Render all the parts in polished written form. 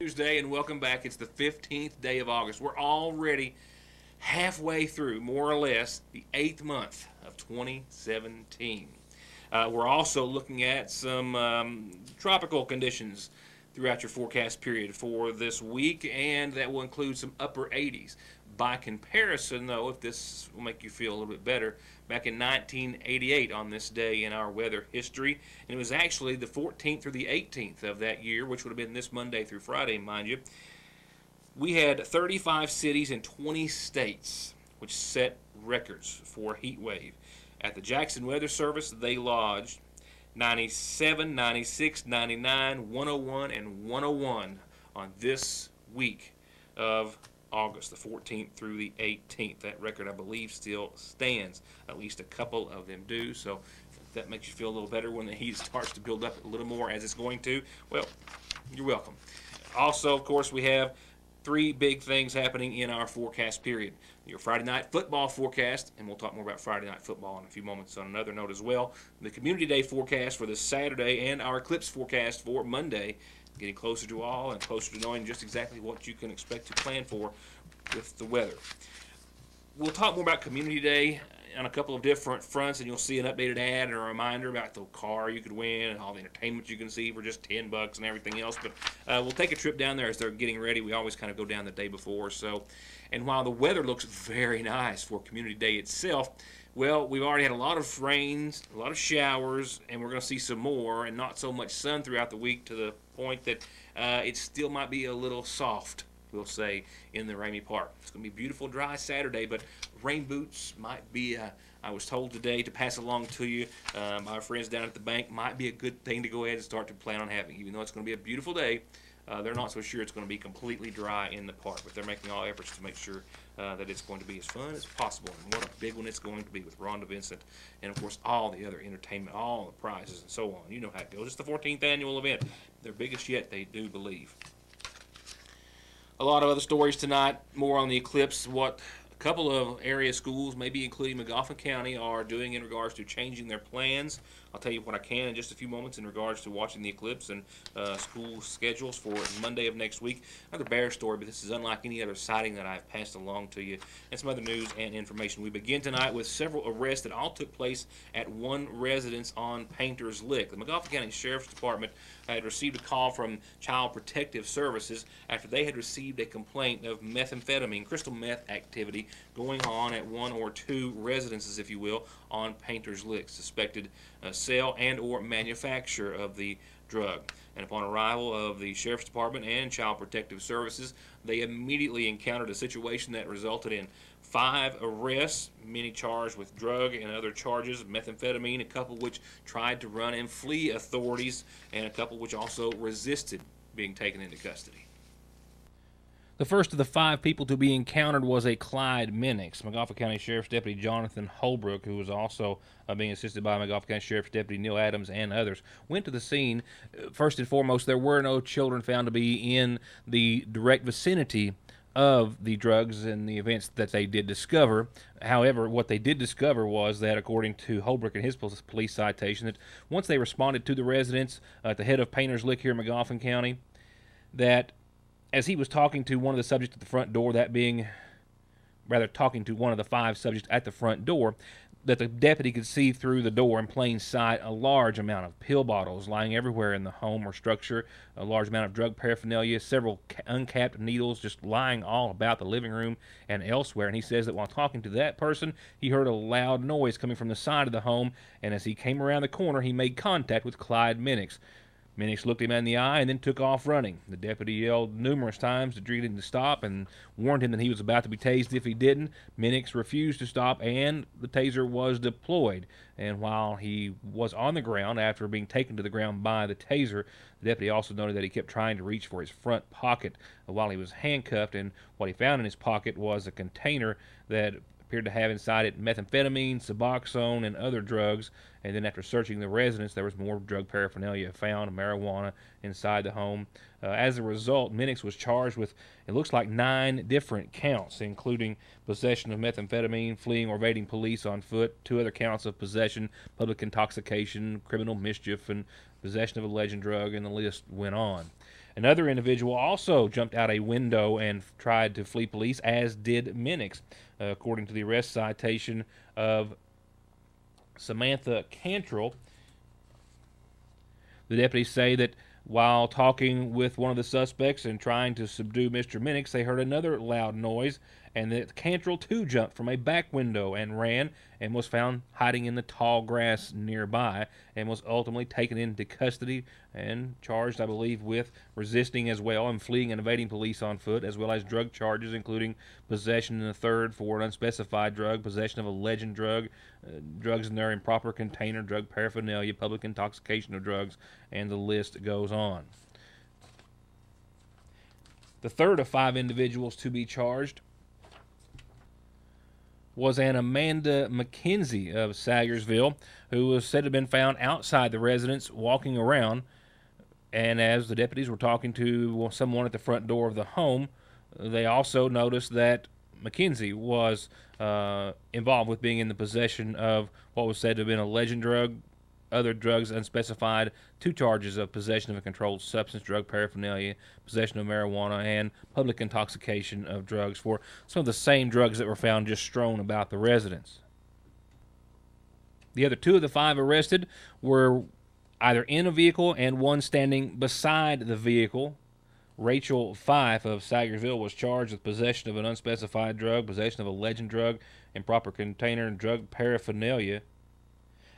Tuesday, and welcome back. It's the 15th day of August. We're already halfway through, more or less, the 8th month of 2017. We're also looking at some tropical conditions throughout your forecast period for this week, and that will include some upper 80s. By comparison, though, if this will make you feel a little bit better, back in 1988 on this day in our weather history, and it was actually the 14th through the 18th of that year, which would have been this Monday through Friday, mind you, we had 35 cities in 20 states which set records for heat wave. At the Jackson Weather Service, they lodged 97, 96, 99, 101, and 101 on this week of August, the 14th through the 18th. That record, I believe, still stands. At least a couple of them do. So if that makes you feel a little better when the heat starts to build up a little more as it's going to, well, you're welcome. Also, of course, we have three big things happening in our forecast period. Your Friday night football forecast, and we'll talk more about Friday night football in a few moments on another note as well. The Community Day forecast for this Saturday, and our eclipse forecast for Monday. Getting closer to all and closer to knowing just exactly what you can expect to plan for with the weather. We'll talk more about Community Day on a couple of different fronts, and you'll see an updated ad and a reminder about the car you could win and all the entertainment you can see for just $10 and everything else. But we'll take a trip down there as they're getting ready. We always kind of go down the day before. So, and while the weather looks very nice for Community Day itself, well, we've already had a lot of rains, a lot of showers, and we're going to see some more, and not so much sun throughout the week to the point that it still might be a little soft, we'll say, in the Ramey Park. It's going to be a beautiful, dry Saturday, but rain boots might be, I was told today to pass along to you, my friends down at the bank, might be a good thing to go ahead and start to plan on having. Even though it's going to be a beautiful day, they're not so sure it's going to be completely dry in the park, but they're making all efforts to make sure that it's going to be as fun as possible. And what a big one it's going to be with Rhonda Vincent and, of course, all the other entertainment, all the prizes and so on. You know how it goes. It's the 14th annual event. Their biggest yet, they do believe. A lot of other stories tonight, more on the eclipse, what a couple of area schools, maybe including McGoffin County, are doing in regards to changing their plans. I'll tell you what I can in just a few moments in regards to watching the eclipse and school schedules for Monday of next week. Another bear story, but this is unlike any other sighting that I've passed along to you, and some other news and information. We begin tonight with several arrests that all took place at one residence on Painter's Lick. The McGoffin County Sheriff's Department had received a call from Child Protective Services after they had received a complaint of methamphetamine, crystal meth activity going on at one or two residences, if you will, on Painter's Lick. Suspected sale and or manufacture of the drug. And upon arrival of the Sheriff's Department and Child Protective Services, they immediately encountered a situation that resulted in 5 arrests, many charged with drug and other charges, methamphetamine, a couple which tried to run and flee authorities, and a couple which also resisted being taken into custody. The first of the 5 people to be encountered was a Clyde Minix. McGoffin County Sheriff's Deputy Jonathan Holbrook, who was also being assisted by McGoffin County Sheriff's Deputy Neil Adams and others, went to the scene. First and foremost, there were no children found to be in the direct vicinity of the drugs and the events that they did discover. However, what they did discover was that, according to Holbrook and his police citation, that once they responded to the residence at the head of Painter's Lick here in McGoffin County, that as he was talking to one of the subjects at the front door, that being, rather talking to one of the 5 subjects at the front door, that the deputy could see through the door in plain sight a large amount of pill bottles lying everywhere in the home or structure, a large amount of drug paraphernalia, several uncapped needles just lying all about the living room and elsewhere. And he says that while talking to that person, he heard a loud noise coming from the side of the home, and as he came around the corner, he made contact with Clyde Minix. Minix looked him in the eye and then took off running. The deputy yelled numerous times to greet him to stop and warned him that he was about to be tased if he didn't. Minix refused to stop, and the taser was deployed. And while he was on the ground after being taken to the ground by the taser, the deputy also noted that he kept trying to reach for his front pocket while he was handcuffed, and what he found in his pocket was a container that appeared to have inside it methamphetamine, Suboxone, and other drugs. And then after searching the residence, there was more drug paraphernalia found, marijuana inside the home. As a result, Minix was charged with, it looks like, 9 different counts, including possession of methamphetamine, fleeing or evading police on foot, 2 other counts of possession, public intoxication, criminal mischief, and possession of a alleged drug, and the list went on. Another individual also jumped out a window and tried to flee police, as did Minix. According to the arrest citation of Samantha Cantrell, the deputies say that while talking with one of the suspects and trying to subdue Mr. Minix, they heard another loud noise, and that Cantrell too jumped from a back window and ran, and was found hiding in the tall grass nearby, and was ultimately taken into custody and charged, I believe, with resisting as well and fleeing and evading police on foot, as well as drug charges, including possession in the third for an unspecified drug, possession of a legend drug, drugs in their improper container, drug paraphernalia, public intoxication of drugs, and the list goes on. The third of 5 individuals to be charged was an Amanda McKenzie of Sagersville, who was said to have been found outside the residence walking around. And as the deputies were talking to someone at the front door of the home, they also noticed that McKenzie was involved with being in the possession of what was said to have been a legend drug, other drugs unspecified, 2 charges of possession of a controlled substance, drug paraphernalia, possession of marijuana, and public intoxication of drugs for some of the same drugs that were found just strewn about the residence. The other 2 of the 5 arrested were either in a vehicle and one standing beside the vehicle. Rachel Fife of Sagersville was charged with possession of an unspecified drug, possession of a legend drug, improper container, and drug paraphernalia,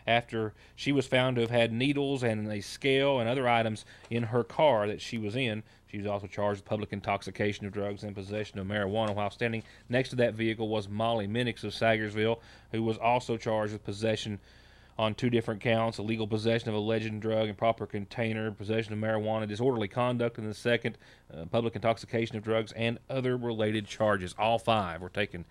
after she was found to have had needles and a scale and other items in her car that she was in. She was also charged with public intoxication of drugs and possession of marijuana. While standing next to that vehicle was Molly Minix of Sagersville, who was also charged with possession on 2 different counts: illegal possession of a legend drug, improper container, possession of marijuana, disorderly conduct in the second, public intoxication of drugs, and other related charges. All 5 were taken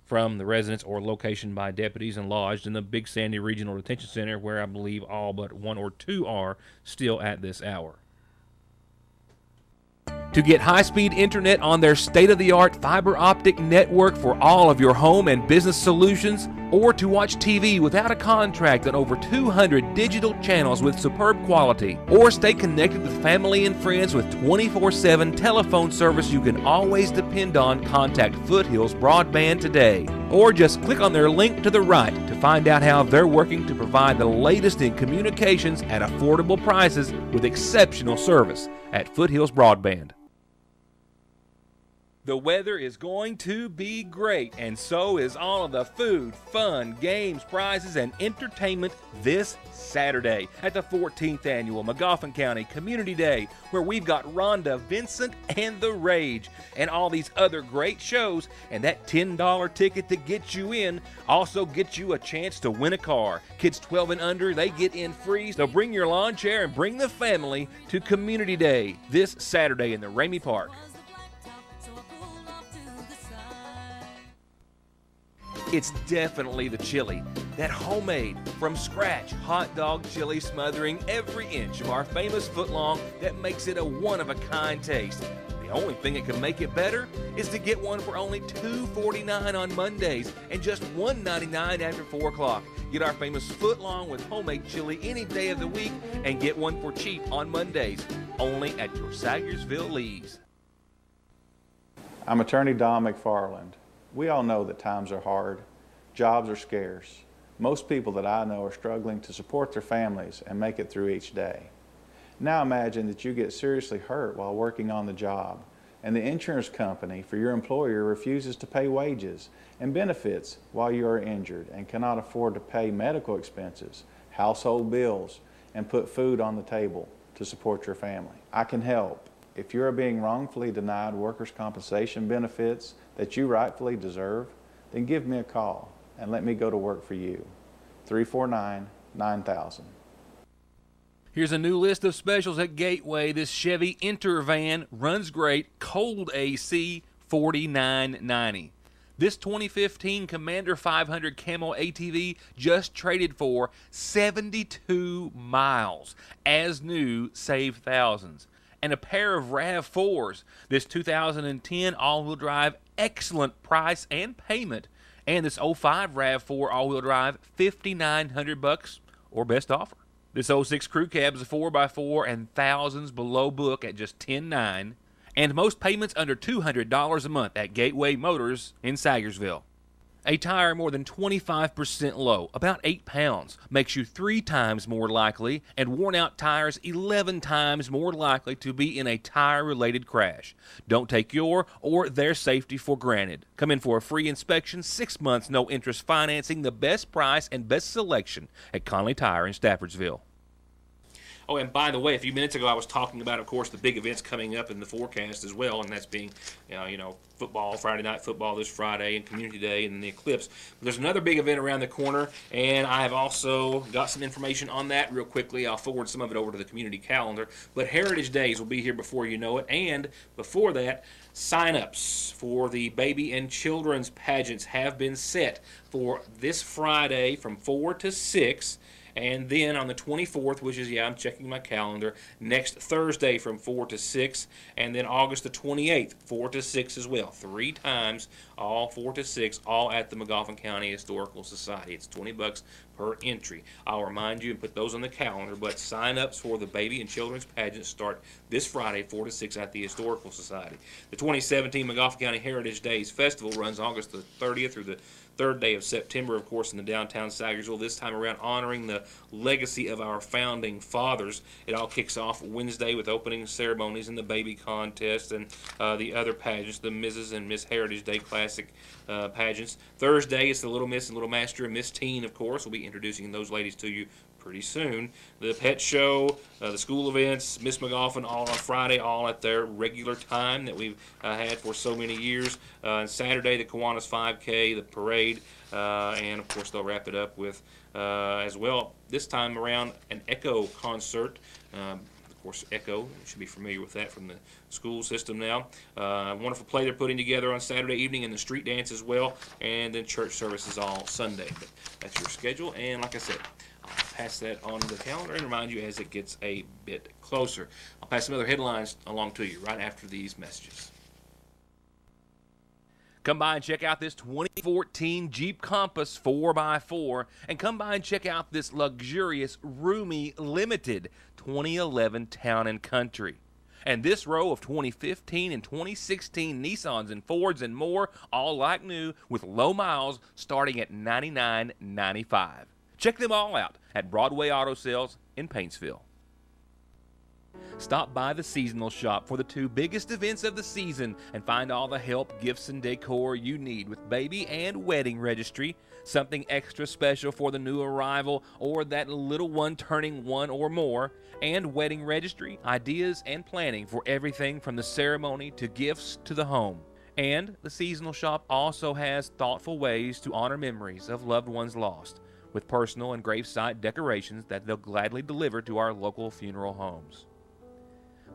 from the residence or location by deputies and lodged in the Big Sandy Regional Detention Center, where I believe all but 1 or 2 are still at this hour. To get high-speed internet on their state-of-the-art fiber optic network for all of your home and business solutions, or to watch TV without a contract on over 200 digital channels with superb quality, or stay connected with family and friends with 24/7 telephone service you can always depend on, contact Foothills Broadband today. Or just click on their link to the right to find out how they're working to provide the latest in communications at affordable prices with exceptional service at Foothills Broadband. The weather is going to be great, and so is all of the food, fun, games, prizes, and entertainment this Saturday at the 14th Annual Magoffin County Community Day, where we've got Rhonda Vincent and The Rage, and all these other great shows, and that $10 ticket to get you in also gets you a chance to win a car. Kids 12 and under, they get in free, so bring your lawn chair and bring the family to Community Day this Saturday in the Ramey Park. It's definitely the chili, that homemade, from scratch hot dog chili smothering every inch of our famous footlong that makes it a one-of-a-kind taste. The only thing that can make it better is to get one for only $2.49 on Mondays and just $1.99 after 4 o'clock. Get our famous footlong with homemade chili any day of the week and get one for cheap on Mondays, only at your Sagersville Lee's. I'm attorney Don McFarland. We all know that times are hard, jobs are scarce. Most people that I know are struggling to support their families and make it through each day. Now imagine that you get seriously hurt while working on the job, and the insurance company for your employer refuses to pay wages and benefits while you are injured and cannot afford to pay medical expenses, household bills, and put food on the table to support your family. I can help. If you are being wrongfully denied workers' compensation benefits that you rightfully deserve, then give me a call and let me go to work for you. 349-9000. Here's a new list of specials at Gateway. This Chevy Intervan runs great, cold AC, $49.90. This 2015 Commander 500 Camo ATV just traded for 72 miles. As new, save thousands. And a pair of RAV4s. This 2010 all-wheel drive, excellent price and payment. And this 05 RAV4 all-wheel drive, $5,900 or best offer. This '06 crew cab is a 4x4 and thousands below book at just $10,900, and most payments under $200 a month at Gateway Motors in Sagersville. A tire more than 25% low, about 8 pounds, makes you 3 times more likely, and worn out tires 11 times more likely to be in a tire-related crash. Don't take your or their safety for granted. Come in for a free inspection, 6 months no interest financing, the best price and best selection at Conley Tire in Staffordsville. Oh, and by the way, a few minutes ago I was talking about, of course, the big events coming up in the forecast as well, and that's being, football, Friday night football this Friday, and Community Day, and the Eclipse. But there's another big event around the corner, and I have also got some information on that real quickly. I'll forward some of it over to the community calendar. But Heritage Days will be here before you know it, and before that, sign-ups for the baby and children's pageants have been set for this Friday from 4 to 6. And then on the 24th, which is, I'm checking my calendar, next Thursday from 4 to 6. And then August the 28th, 4 to 6 as well. 3 times, all 4 to 6, all at the Magoffin County Historical Society. It's $20 per entry. I'll remind you and put those on the calendar, but sign-ups for the baby and children's pageants start this Friday, 4 to 6 at the Historical Society. The 2017 Magoffin County Heritage Days Festival runs August the 30th through the 3rd day of September, of course, in the downtown Sagersville, this time around honoring the legacy of our founding fathers. It all kicks off Wednesday with opening ceremonies and the baby contest and the other pageants, the Mrs. and Miss Heritage Day Classic pageants. Thursday is the Little Miss and Little Master and Miss Teen, of course. We'll be introducing those ladies to you pretty soon. The pet show, the school events, Miss Magoffin, all on Friday, all at their regular time that we've had for so many years. And Saturday, the Kiwanis 5K, the parade, and of course they'll wrap it up with, as well, this time around, an Echo concert. Of course, Echo, you should be familiar with that from the school system now. Wonderful play they're putting together on Saturday evening, and the street dance as well, and then church services all Sunday. But that's your schedule, and like I said, I'll pass that on the calendar and remind you as it gets a bit closer. I'll pass some other headlines along to you right after these messages. Come by and check out this 2014 Jeep Compass 4x4, and come by and check out this luxurious, roomy, limited 2011 Town & Country. And this row of 2015 and 2016 Nissans and Fords and more, all like new, with low miles starting at $99.95. Check them all out at Broadway Auto Sales in Paintsville. Stop by the seasonal shop for the 2 biggest events of the season and find all the help, gifts, and decor you need with baby and wedding registry, something extra special for the new arrival or that little one turning 1 or more, and wedding registry, ideas, and planning for everything from the ceremony to gifts to the home. And the seasonal shop also has thoughtful ways to honor memories of loved ones lost, with personal and gravesite decorations that they'll gladly deliver to our local funeral homes.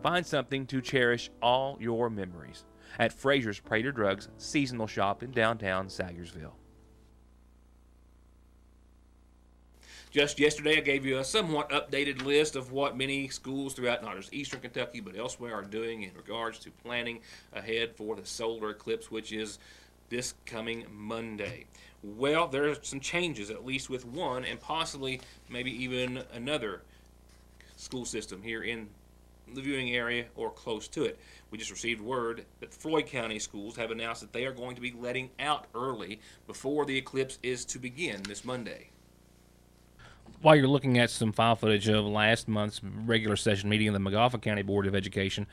Find something to cherish all your memories at Fraser's Prater Drugs Seasonal Shop in downtown Sagersville. Just yesterday, I gave you a somewhat updated list of what many schools throughout not just eastern Kentucky but elsewhere are doing in regards to planning ahead for the solar eclipse, which is this coming Monday. Well, there are some changes, at least with one, and possibly maybe even another school system here in the viewing area or close to it. We just received word that the Floyd County schools have announced that they are going to be letting out early before the eclipse is to begin this Monday. While you're looking at some file footage of last month's regular session meeting of the Magoffin County Board of Education,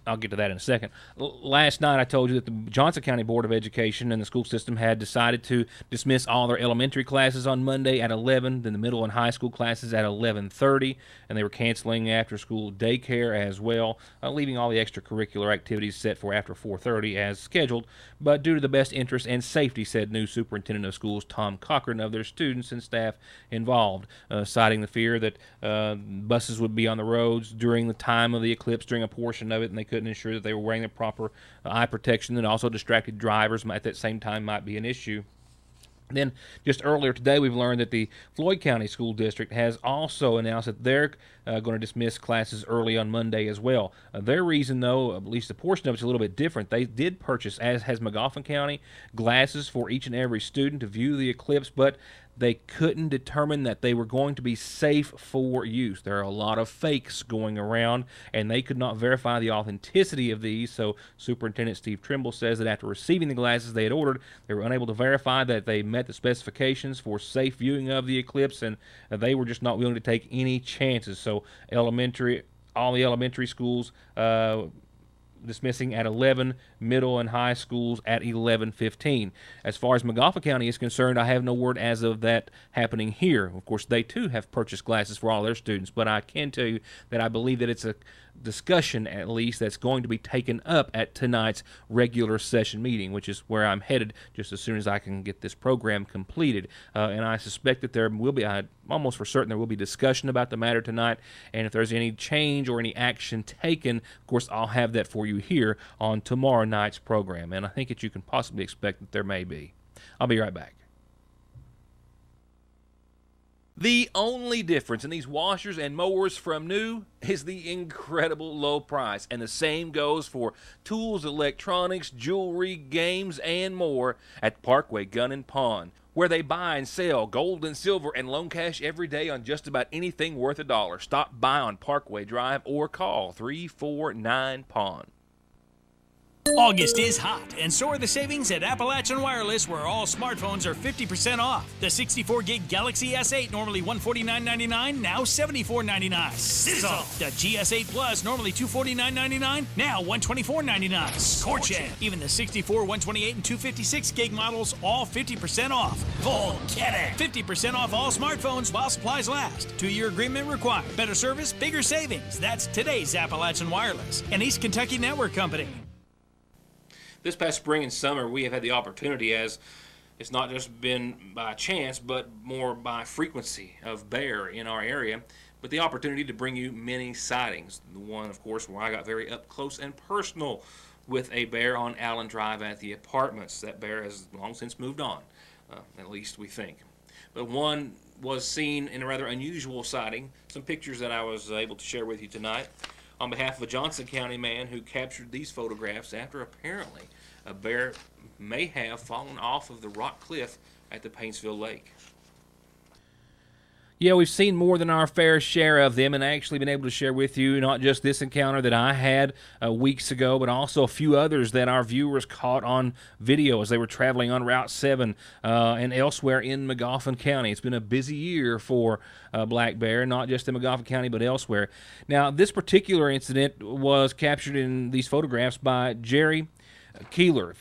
I'll get to that in a second. Last night I told you that the Johnson County Board of Education and the school system had decided to dismiss all their elementary classes on Monday at 11, then the middle and high school classes at 11:30, and they were canceling after-school daycare as well, leaving all the extracurricular activities set for after 4:30 as scheduled, but due to the best interest and safety, said new superintendent of schools Tom Cochran, of their students and staff involved, citing the fear that buses would be on the roads during the time of the eclipse, during a portion of it, and they couldn't ensure that they were wearing the proper eye protection, and also distracted drivers at that same time might be an issue. Then, just earlier today, we've learned that the Floyd County School District has also announced that they're going to dismiss classes early on Monday as well. Their reason, though, at least a portion of it's a little bit different. They did purchase, as has Magoffin County, glasses for each and every student to view the eclipse, but they couldn't determine that they were going to be safe for use. There are a lot of fakes going around, and they could not verify the authenticity of these. So Superintendent Steve Trimble says that after receiving the glasses they had ordered, they were unable to verify that they met the specifications for safe viewing of the eclipse, and they were just not willing to take any chances. So all the elementary schools dismissing at 11, middle and high schools at 11:15. As far as McGoffin County is concerned, I have no word as of that happening here. Of course, they too have purchased glasses for all their students, but I can tell you that I believe that it's a discussion, at least, that's going to be taken up at tonight's regular session meeting, which is where I'm headed just as soon as I can get this program completed. And I suspect that there will be, I'm almost for certain there will be discussion about the matter tonight, and if there's any change or any action taken, of course, I'll have that for you here on tomorrow night's program, and I think that you can possibly expect that there may be. I'll be right back. The only difference in these washers and mowers from new is the incredible low price, and the same goes for tools, electronics, jewelry, games, and more at Parkway Gun and Pawn, where they buy and sell gold and silver and loan cash every day on just about anything worth $1. Stop by on Parkway Drive or call 349-PAWN. August is hot, and so are the savings at Appalachian Wireless, where all smartphones are 50% off. The 64-gig Galaxy S8, normally $149.99, now $74.99. Sizzle! The GS8 Plus, normally $249.99, now $124.99. Scorch it! Even the 64, 128, and 256-gig models, all 50% off. Volcanic! 50% off all smartphones while supplies last. 2-year agreement required. Better service, bigger savings. That's today's Appalachian Wireless, an East Kentucky network company. This past spring and summer, we have had the opportunity, as it's not just been by chance, but more by frequency, of bear in our area, but the opportunity to bring you many sightings. The one, of course, where I got very up close and personal with a bear on Allen Drive at the apartments. That bear has long since moved on, at least we think. But one was seen in a rather unusual sighting, some pictures that I was able to share with you tonight, on behalf of a Johnson County man who captured these photographs after apparently a bear may have fallen off of the rock cliff at the Paintsville Lake. Yeah, we've seen more than our fair share of them, and actually been able to share with you not just this encounter that I had weeks ago, but also a few others that our viewers caught on video as they were traveling on Route 7 and elsewhere in McGoffin County. It's been a busy year for black bear, not just in McGoffin County, but elsewhere. Now, this particular incident was captured in these photographs by Jerry Keeler,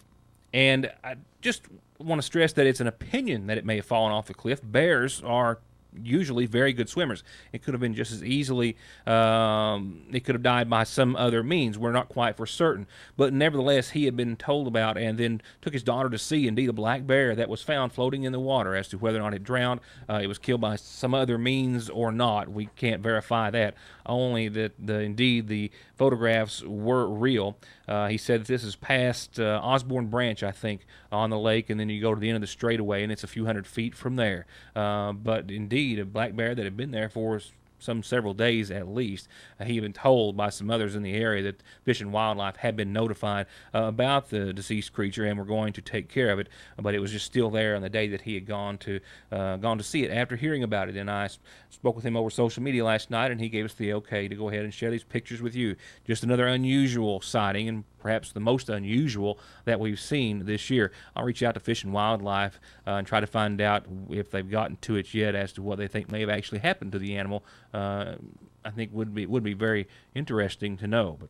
and I just want to stress that it's an opinion that it may have fallen off the cliff. Bears are usually very good swimmers. It could have been just as easily, it could have died by some other means. We're not quite for certain. But nevertheless, he had been told about and then took his daughter to see indeed a black bear that was found floating in the water. As to whether or not it drowned, it was killed by some other means or not, we can't verify that. Only that indeed the photographs were real. He said that this is past Osborne Branch, I think, on the lake, and then you go to the end of the straightaway, and it's a few hundred feet from there. But indeed, a black bear that had been there for several days at least. He had been told by some others in the area that Fish and Wildlife had been notified about the deceased creature and were going to take care of it, but it was just still there on the day that he had gone to see it after hearing about it. And I spoke with him over social media last night, and he gave us the okay to go ahead and share these pictures with you. Just another unusual sighting, and perhaps the most unusual that we've seen this year. I'll reach out to Fish and Wildlife and try to find out if they've gotten to it yet as to what they think may have actually happened to the animal. I think would be very interesting to know. But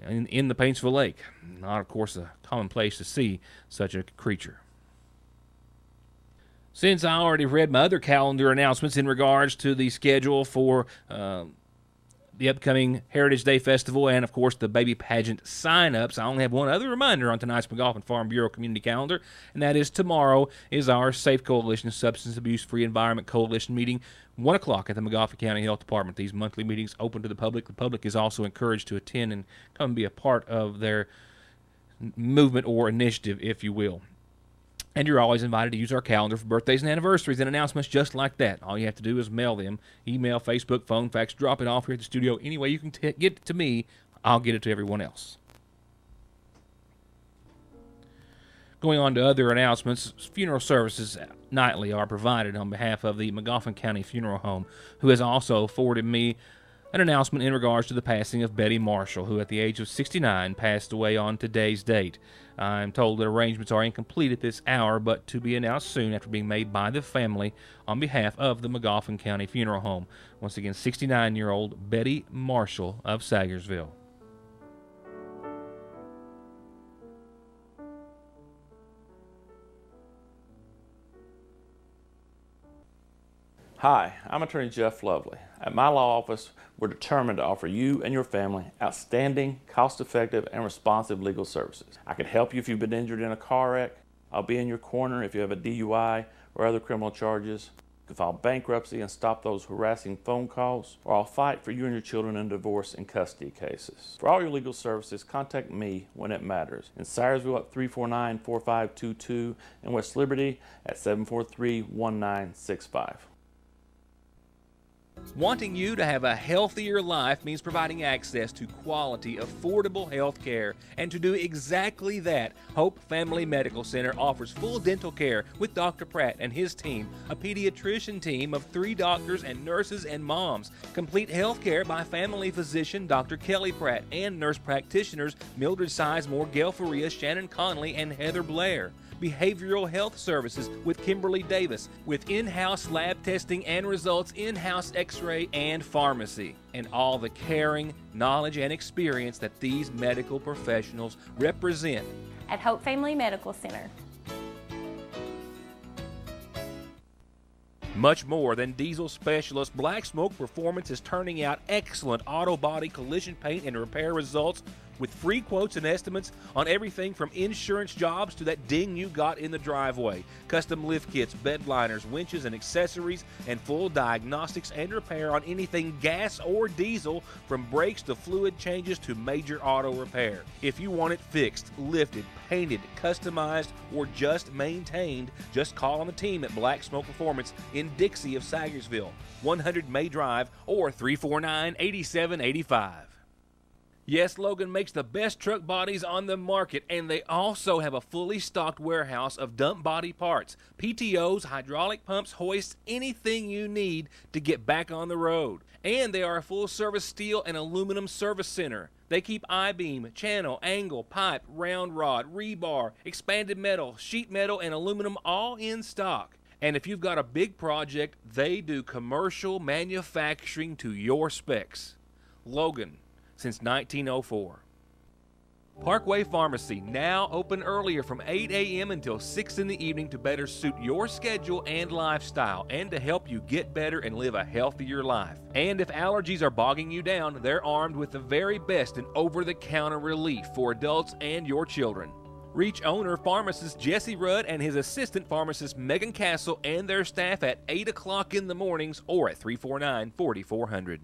in the Paintsville Lake, not of course a common place to see such a creature. Since I already read my other calendar announcements in regards to the schedule for the upcoming Heritage Day Festival and, of course, the baby pageant sign-ups, I only have one other reminder on tonight's McGoffin Farm Bureau community calendar, and that is tomorrow is our Safe Coalition Substance Abuse Free Environment Coalition meeting, 1 o'clock at the McGoffin County Health Department. These monthly meetings open to the public. The public is also encouraged to attend and come and be a part of their movement or initiative, if you will. And you're always invited to use our calendar for birthdays and anniversaries and announcements just like that. All you have to do is mail them. Email, Facebook, phone, fax, drop it off here at the studio. Any way you can get it to me, I'll get it to everyone else. Going on to other announcements, funeral services nightly are provided on behalf of the McGoffin County Funeral Home, who has also forwarded me an announcement in regards to the passing of Betty Marshall, who at the age of 69 passed away on today's date. I'm told that arrangements are incomplete at this hour, but to be announced soon after being made by the family on behalf of the McGoffin County Funeral Home. Once again, 69-year-old Betty Marshall of Sagersville. Hi, I'm Attorney Jeff Lovely. At my law office, we're determined to offer you and your family outstanding, cost-effective, and responsive legal services. I can help you if you've been injured in a car wreck. I'll be in your corner if you have a DUI or other criminal charges. You can file bankruptcy and stop those harassing phone calls, or I'll fight for you and your children in divorce and custody cases. For all your legal services, contact me when it matters. In Syersville at 349-4522 and West Liberty at 743-1965. Wanting you to have a healthier life means providing access to quality, affordable health care. And to do exactly that, Hope Family Medical Center offers full dental care with Dr. Pratt and his team, a pediatrician team of 3 doctors and nurses and moms, complete health care by family physician Dr. Kelly Pratt and nurse practitioners Mildred Sizemore, Gail Faria, Shannon Conley, and Heather Blair. Behavioral health services with Kimberly Davis, with in-house lab testing and results, in-house x-ray and pharmacy, and all the caring, knowledge, and experience that these medical professionals represent at Hope Family Medical Center. Much more than diesel specialist, Black Smoke Performance is turning out excellent auto body collision paint and repair results with free quotes and estimates on everything from insurance jobs to that ding you got in the driveway. Custom lift kits, bed liners, winches, and accessories, and full diagnostics and repair on anything gas or diesel, from brakes to fluid changes to major auto repair. If you want it fixed, lifted, painted, customized, or just maintained, just call on the team at Black Smoke Performance in Dixie of Sagersville, 100 May Drive, or 349-8785. Yes, Logan makes the best truck bodies on the market, and they also have a fully stocked warehouse of dump body parts, PTOs, hydraulic pumps, hoists, anything you need to get back on the road. And they are a full-service steel and aluminum service center. They keep I-beam, channel, angle, pipe, round rod, rebar, expanded metal, sheet metal, and aluminum all in stock. And if you've got a big project, they do commercial manufacturing to your specs. Logan, since 1904. Parkway Pharmacy, now open earlier from 8 a.m. until 6 in the evening to better suit your schedule and lifestyle, and to help you get better and live a healthier life. And if allergies are bogging you down, they're armed with the very best in over-the-counter relief for adults and your children. Reach owner pharmacist Jesse Rudd and his assistant pharmacist Megan Castle and their staff at 8 o'clock in the mornings or at 349-4400.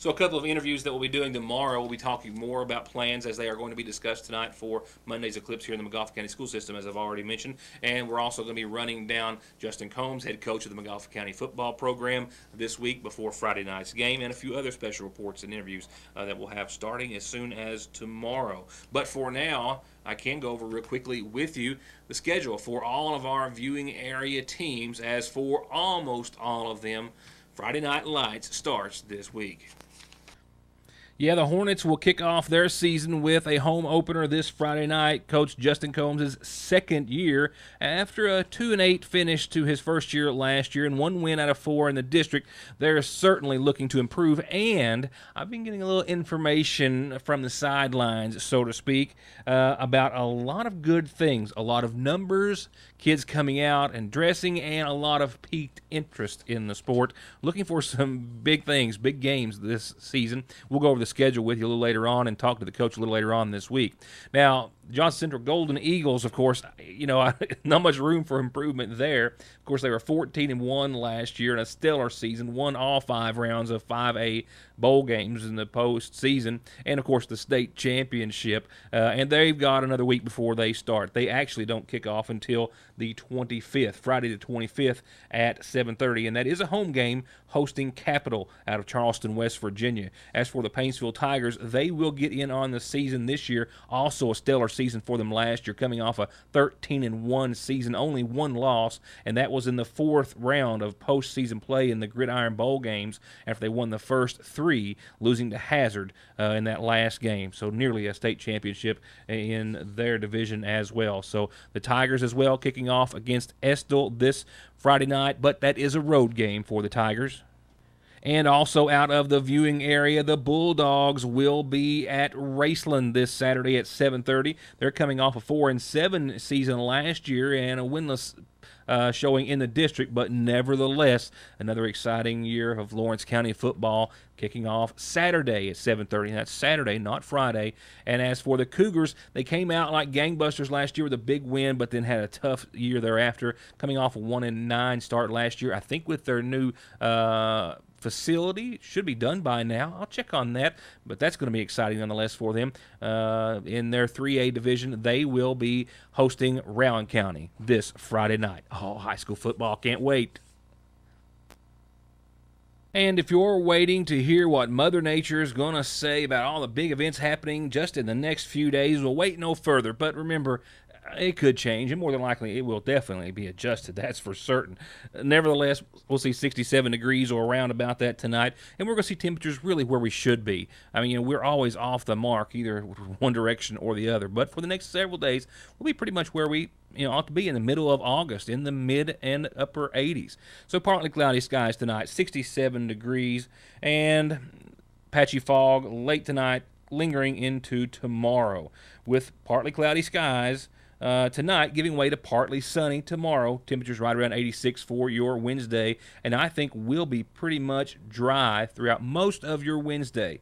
So a couple of interviews that we'll be doing tomorrow. We'll be talking more about plans as they are going to be discussed tonight for Monday's eclipse here in the McGoffin County School System, as I've already mentioned. And we're also going to be running down Justin Combs, head coach of the McGoffin County football program, this week before Friday night's game, and a few other special reports and interviews that we'll have starting as soon as tomorrow. But for now, I can go over real quickly with you the schedule for all of our viewing area teams, as for almost all of them, Friday Night Lights starts this week. Yeah, the Hornets will kick off their season with a home opener this Friday night. Coach Justin Combs' second year after a 2-8 finish to his first year last year and 1 win out of 4 in the district. They're certainly looking to improve, and I've been getting a little information from the sidelines, so to speak, about a lot of good things, a lot of numbers, kids coming out and dressing, and a lot of piqued interest in the sport. Looking for some big things, big games this season. We'll go over the schedule with you a little later on and talk to the coach a little later on this week. Now, Johnson Central Golden Eagles, of course, not much room for improvement there. Of course, they were 14-1 last year in a stellar season, won all 5 rounds of 5A bowl games in the postseason, and, of course, the state championship. And they've got another week before they start. They actually don't kick off until the 25th, Friday the 25th at 7:30, and that is a home game hosting Capital out of Charleston, West Virginia. As for the Paintsville Tigers, they will get in on the season this year, also a stellar season for them last year, coming off a 13-1 season, only one loss, and that was in the 4th round of postseason play in the Gridiron Bowl games after they won the first 3, losing to Hazard in that last game. So nearly a state championship in their division as well. So the Tigers as well kicking off against Estill this Friday night, but that is a road game for the Tigers. And also out of the viewing area, the Bulldogs will be at Raceland this Saturday at 7:30. They're coming off a 4-7 season last year and a winless showing in the district, but nevertheless, another exciting year of Lawrence County football kicking off Saturday at 7:30. That's Saturday, not Friday. And as for the Cougars, they came out like gangbusters last year with a big win, but then had a tough year thereafter, coming off a 1-9 start last year. I think with their new facility, it should be done by now. I'll check on that, but that's going to be exciting nonetheless for them. In their 3A division, they will be hosting Rowan County this Friday night. Oh, high school football, can't wait. And if you're waiting to hear what Mother Nature is going to say about all the big events happening just in the next few days, we'll wait no further. But remember, it could change, and more than likely it will definitely be adjusted, that's for certain. Nevertheless, we'll see 67 degrees or around about that tonight, and we're going to see temperatures really where we should be. I mean, we're always off the mark, either one direction or the other, but for the next several days, we'll be pretty much where we ought to be in the middle of August, in the mid and upper 80s. So partly cloudy skies tonight, 67 degrees, and patchy fog late tonight, lingering into tomorrow, with partly cloudy skies tonight, giving way to partly sunny tomorrow. Temperatures right around 86 for your Wednesday, and I think will be pretty much dry throughout most of your Wednesday.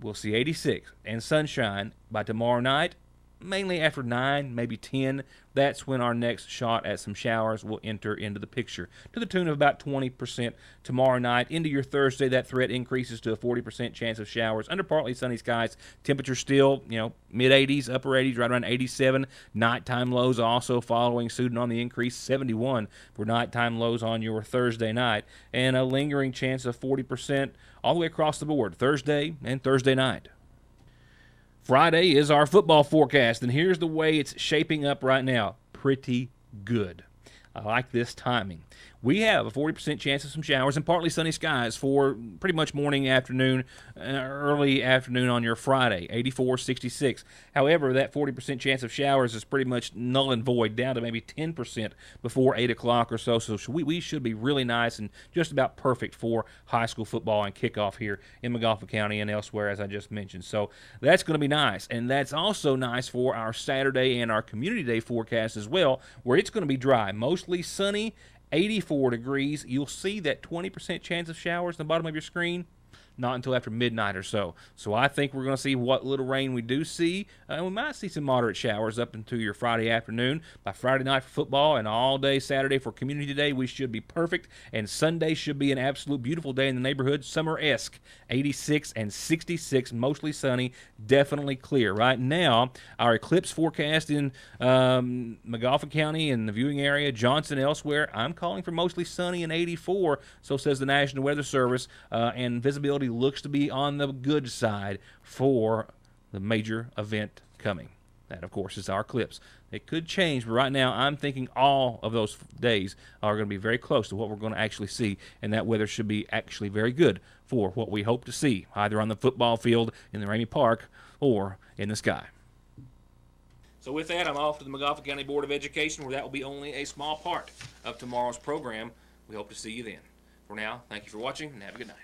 We'll see 86 and sunshine by tomorrow night, mainly after 9, maybe 10. That's when our next shot at some showers will enter into the picture, to the tune of about 20% tomorrow night. Into your Thursday, that threat increases to a 40% chance of showers under partly sunny skies. Temperature still, mid-80s, upper 80s, right around 87. Nighttime lows also following suit and on the increase, 71 for nighttime lows on your Thursday night. And a lingering chance of 40% all the way across the board, Thursday and Thursday night. Friday is our football forecast, and here's the way it's shaping up right now. Pretty good. I like this timing. We have a 40% chance of some showers and partly sunny skies for pretty much morning, afternoon, early afternoon on your Friday, 84, 66. However, that 40% chance of showers is pretty much null and void, down to maybe 10% before 8 o'clock or so. So we should be really nice and just about perfect for high school football and kickoff here in McGoffin County and elsewhere, as I just mentioned. So that's going to be nice. And that's also nice for our Saturday and our Community Day forecast as well, where it's going to be dry, mostly sunny, 84 degrees. You'll see that 20% chance of showers at the bottom of your screen. Not until after midnight or so. So I think we're going to see what little rain we do see. We might see some moderate showers up into your Friday afternoon. By Friday night for football and all day Saturday for Community Day, we should be perfect. And Sunday should be an absolute beautiful day in the neighborhood, summer-esque. 86 and 66, mostly sunny, definitely clear. Right now, our eclipse forecast in McGoffin County and the viewing area, Johnson, elsewhere, I'm calling for mostly sunny and 84, so says the National Weather Service, and visibility looks to be on the good side for the major event coming. That, of course, is our eclipse. It could change, but right now I'm thinking all of those days are going to be very close to what we're going to actually see, and that weather should be actually very good for what we hope to see, either on the football field in the Ramey Park or in the sky. So with that, I'm off to the McGoffin County Board of Education, where that will be only a small part of tomorrow's program. We hope to see you then. For now, thank you for watching, and have a good night.